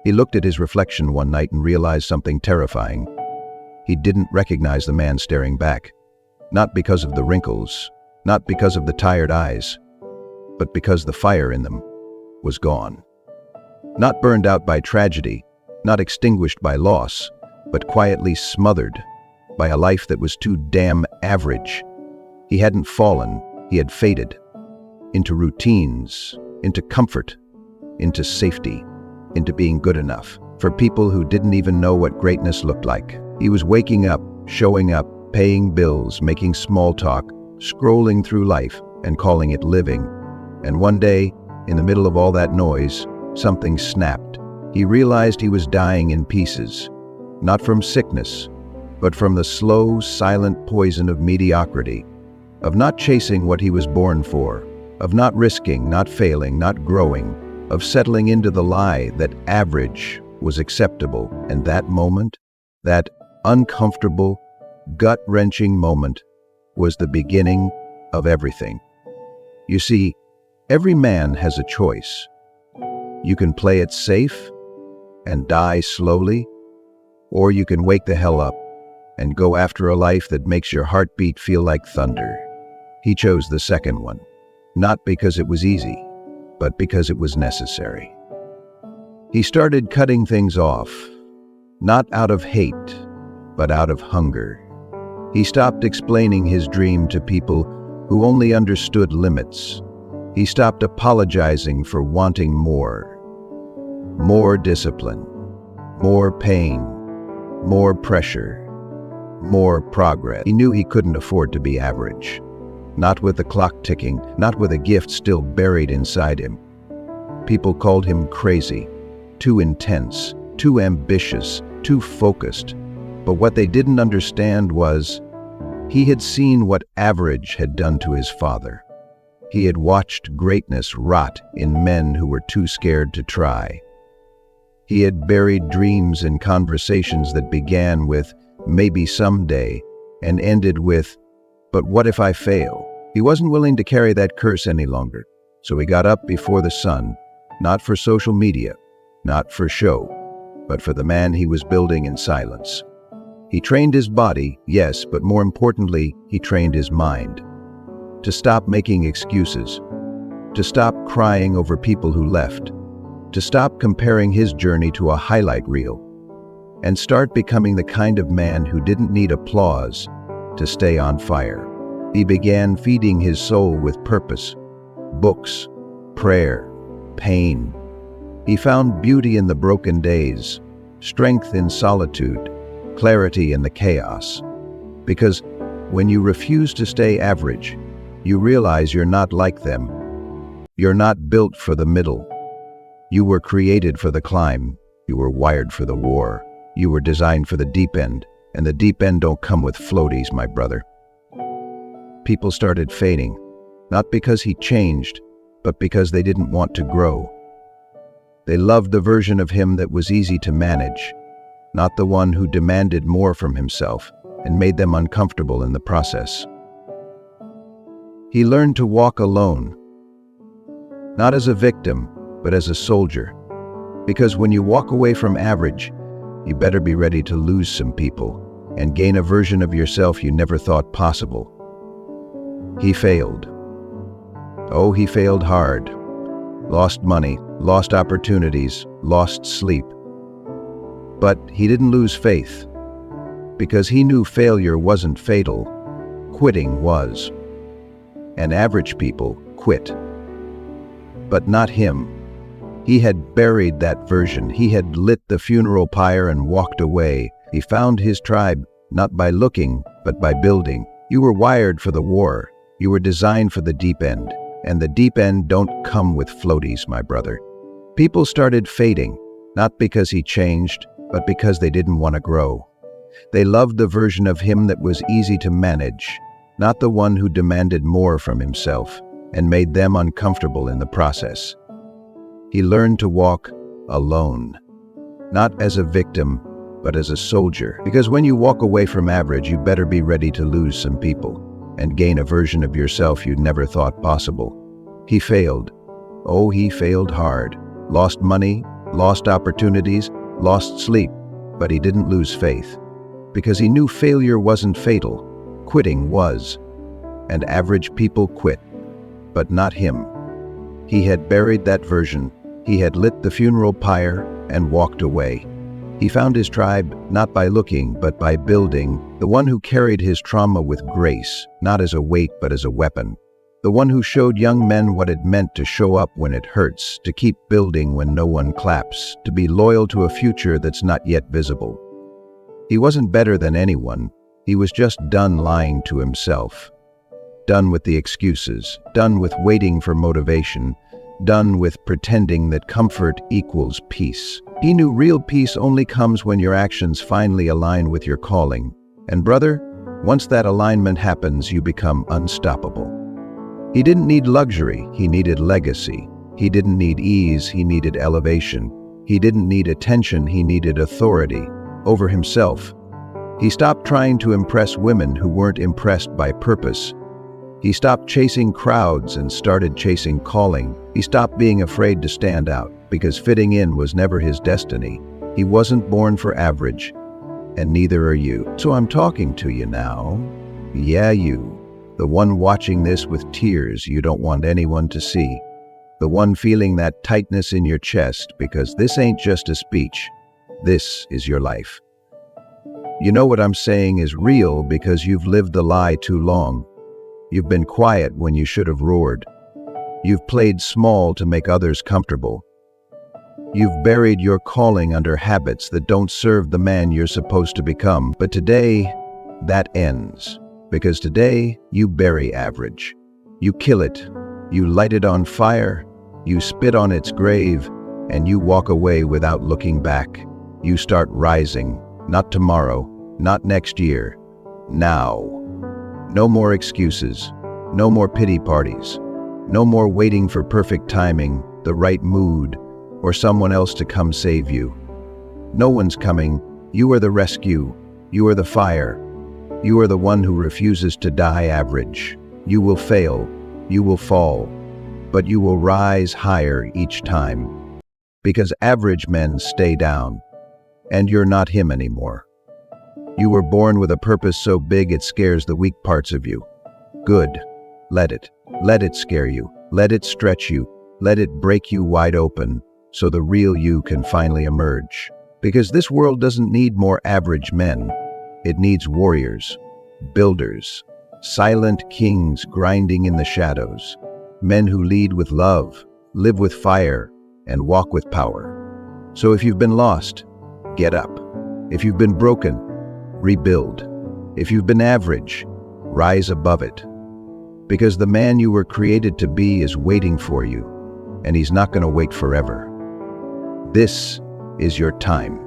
He looked at his reflection one night and realized something terrifying. He didn't recognize the man staring back. Not because of the wrinkles, not because of the tired eyes, but because the fire in them was gone. Not burned out by tragedy, not extinguished by loss, but quietly smothered by a life that was too damn average. He hadn't fallen, he had faded. Into routines, into comfort, into safety, into being good enough for people who didn't even know what greatness looked like. He was waking up, showing up, paying bills, making small talk, scrolling through life and calling it living. And one day, in the middle of all that noise, something snapped. He realized he was dying in pieces, not from sickness, but from the slow, silent poison of mediocrity, of not chasing what he was born for, of not risking, not failing, not growing, of settling into the lie that average was acceptable. And that moment, that uncomfortable, gut-wrenching moment, was the beginning of everything. You see, every man has a choice. You can play it safe and die slowly, or you can wake the hell up and go after a life that makes your heartbeat feel like thunder. He chose the second one, not because it was easy, but because it was necessary. He started cutting things off, not out of hate, but out of hunger. He stopped explaining his dream to people who only understood limits. He stopped apologizing for wanting more. More discipline, more pain, more pressure, more progress. He knew he couldn't afford to be average. Not with the clock ticking, not with a gift still buried inside him. People called him crazy, too intense, too ambitious, too focused. But what they didn't understand was, he had seen what average had done to his father. He had watched greatness rot in men who were too scared to try. He had buried dreams in conversations that began with, maybe someday, and ended with, but what if I fail? He wasn't willing to carry that curse any longer, so he got up before the sun, not for social media, not for show, but for the man he was building in silence. He trained his body, yes, but more importantly, he trained his mind. To stop making excuses, to stop crying over people who left, to stop comparing his journey to a highlight reel, and start becoming the kind of man who didn't need applause to stay on fire. He began feeding his soul with purpose, books, prayer, pain. He found beauty in the broken days, strength in solitude, clarity in the chaos. Because when you refuse to stay average, you realize you're not like them. You're not built for the middle. You were created for the climb. You were wired for the war. You were designed for the deep end, and the deep end don't come with floaties, my brother. People started fading, not because he changed, but because they didn't want to grow. They loved the version of him that was easy to manage, not the one who demanded more from himself and made them uncomfortable in the process. He learned to walk alone, not as a victim, but as a soldier. Because when you walk away from average, you better be ready to lose some people and gain a version of yourself you never thought possible. He failed. Oh, he failed hard. Lost money, lost opportunities, lost sleep. But he didn't lose faith, because he knew failure wasn't fatal. Quitting was. And average people quit. But not him. He had buried that version. He had lit the funeral pyre and walked away. He found his tribe, not by looking, but by building. You were wired for the war. You were designed for the deep end. And the deep end don't come with floaties, my brother. People started fading, not because he changed, but because they didn't want to grow. They loved the version of him that was easy to manage, not the one who demanded more from himself and made them uncomfortable in the process. He learned to walk alone, not as a victim, but as a soldier. Because when you walk away from average, you better be ready to lose some people and gain a version of yourself you'd never thought possible. He failed. Oh, he failed hard. lost money, lost opportunities, lost sleep, but he didn't lose faith. Because he knew failure wasn't fatal, quitting was. And average people quit, but not him. He had buried that version. He had lit the funeral pyre and walked away. He found his tribe not by looking, but by building, the one who carried his trauma with grace, not as a weight but as a weapon. The one who showed young men what it meant to show up when it hurts, to keep building when no one claps, to be loyal to a future that's not yet visible. He wasn't better than anyone. He was just done lying to himself. Done with the excuses, done with waiting for motivation, done with pretending that comfort equals peace. He knew real peace only comes when your actions finally align with your calling. And brother, once that alignment happens, you become unstoppable. He didn't need luxury, he needed legacy. He didn't need ease, he needed elevation. He didn't need attention, he needed authority over himself. He stopped trying to impress women who weren't impressed by purpose. He stopped chasing crowds and started chasing calling. He stopped being afraid to stand out, because fitting in was never his destiny. He wasn't born for average, and neither are you. So I'm talking to you now. Yeah, you. The one watching this with tears you don't want anyone to see. The one feeling that tightness in your chest, because this ain't just a speech. This is your life. You know what I'm saying is real because you've lived the lie too long. You've been quiet when you should have roared. You've played small to make others comfortable. You've buried your calling under habits that don't serve the man you're supposed to become. But today, that ends. Because today, you bury average. You kill it. You light it on fire. You spit on its grave. And you walk away without looking back. You start rising. Not tomorrow. Not next year. Now. No more excuses. No more pity parties. No more waiting for perfect timing, the right mood, or someone else to come save you. No one's coming. You are the rescue. You are the fire. You are the one who refuses to die average. You will fail. You will fall. But you will rise higher each time. Because average men stay down. And you're not him anymore. You were born with a purpose so big it scares the weak parts of you. Good. Let it. Let it scare you. Let it stretch you. Let it break you wide open so the real you can finally emerge. Because this world doesn't need more average men. It needs warriors, builders, silent kings grinding in the shadows, men who lead with love, live with fire, and walk with power. So if you've been lost, get up. If you've been broken, rebuild. If you've been average, rise above it. Because the man you were created to be is waiting for you, and he's not going to wait forever. This is your time.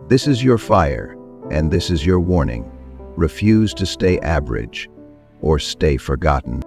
This is your fire, and this is your warning. Refuse to stay average or stay forgotten.